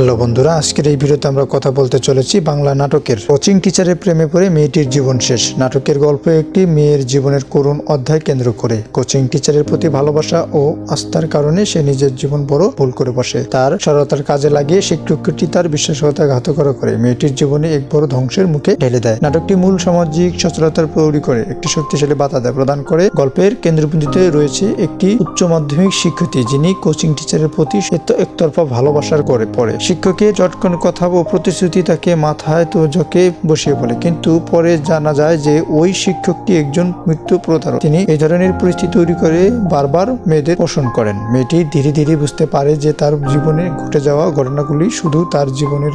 Hello বন্ধুরা, আজকের এই ভিডিওতে আমরা কথা বলতে চলেছি বাংলা নাটকের কোচিং টিচারের প্রেমে পড়ে মেয়েটির জীবন শেষ। নাটকের গল্প একটি মেয়ের জীবনের করুণ অধ্যায় কেন্দ্র করে। কোচিং টিচারের প্রতি ভালোবাসা ও আস্থার কারণে সে নিজের জীবন বড় ভুল করে বসে। তার সরলতার কাজে লাগিয়ে শিক্ষকটি তার বিশ্বাসঘাতকতা করে মেয়েটির জীবনে এক বড় ধ্বংসের মুখে ঢেলে দেয়। নাটকটি মূল সামাজিক সচেতনতার তৈরি করে একটি শক্তিশালী বাধা প্রদান করে। গল্পের কেন্দ্রবিন্দুতে রয়েছে একটি উচ্চ মাধ্যমিক শিক্ষার্থী যিনি কোচিং টিচারের প্রতি একতরফা ভালোবাসার করে পড়ে। শিক্ষকের চটকন কথা ও প্রতিশ্রুতি তাকে মাথায় তো ঝোঁকে বসিয়ে বলে, কিন্তু পরে জানা যায় যে ওই শিক্ষকটি একজন মৃত্যু প্রতারক। তিনি এই ধরনের পরিস্থিতি তৈরি করে বারবার মেয়েদের পোষণ করেন। মেয়েটি ধীরে ধীরে বুঝতে পারে যে তার জীবনে ঘটে যাওয়া ঘটনাগুলি শুধু তার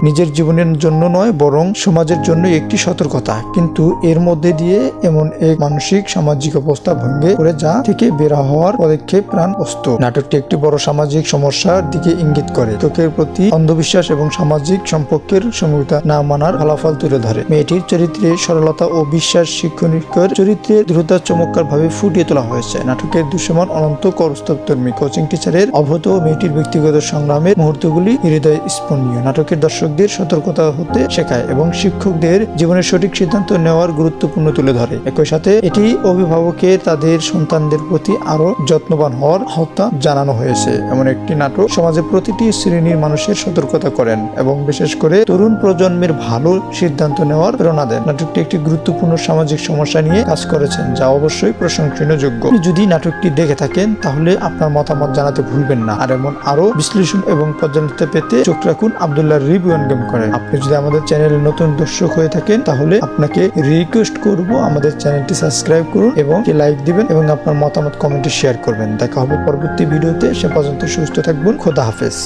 নিজের জীবনের জন্য নয়, বরং সমাজের জন্য একটি সতর্কতা। কিন্তু এর মধ্যে দিয়ে এমন এক মানসিক সামাজিক অবস্থা ভঙ্গে করে যা থেকে বের হওয়ার পদক্ষেপ প্রাণ অস্ত। নাটকটি একটি বড় সামাজিক সমস্যার দিকে ইঙ্গিত করে। শিক্ষকের প্রতি অন্ধবিশ্বাস এবং সামাজিক সম্পর্কের সমতা না মানার ফলাফল তুলে ধরে। মেয়েটির চরিত্রে সরলতা ও বিশ্বাস শিক্ষকের চরিত্রের দৃঢ়তা চমৎকার ভাবে ফুটিয়ে তোলা হয়েছে। নাটকের দৃশ্যমান অনন্ত করস্তর্মী কোচিং টিচারের অভূত মেয়েটির ব্যক্তিগত সংগ্রামের মুহূর্তগুলি হৃদয় স্পর্শনীয়। নাটকের দর্শকদের সতর্কতা হতে শেখায় এবং শিক্ষকদের জীবনের সঠিক সিদ্ধান্ত নেওয়ার গুরুত্বপূর্ণ তুলে ধরে। একই সাথে এটি অভিভাবকের তাদের সন্তানদের প্রতি আরো যত্নবান হওয়ার আহ্বান জানানো হয়েছে। এমন একটি নাটক সমাজের প্রতিটি শ্রেণীর মানুষের সতর্কতা করেন এবং বিশেষ করে তরুণ প্রজন্মের ভালো সিদ্ধান্ত নেওয়ার প্রেরণা দেন। নাটকটি একটি গুরুত্বপূর্ণ সামাজিক সমস্যা নিয়ে কাজ করেছেন, যা অবশ্যই প্রশংসনীয় যোগ্য। যদি নাটকটি দেখে থাকেন তাহলে আপনার মতামত জানাতে ভুলবেন না। আর এমন আরো বিশ্লেষণ এবং পর্যালোচনা পেতে চোখ রাখুন আব্দুল্লাহ রিভিউ এন্ড গেম করে। আপনি যদি আমাদের চ্যানেলে নতুন দর্শক হয়ে থাকেন তাহলে আপনাকে রিকোয়েস্ট করব আমাদের চ্যানেলটি সাবস্ক্রাইব করুন এবং লাইক দিবেন এবং আপনার মতামত কমেন্টে শেয়ার করবেন। দেখা হবে পরবর্তী ভিডিওতে। সে পর্যন্ত সুস্থ থাকবেন। খোদা হাফেজ।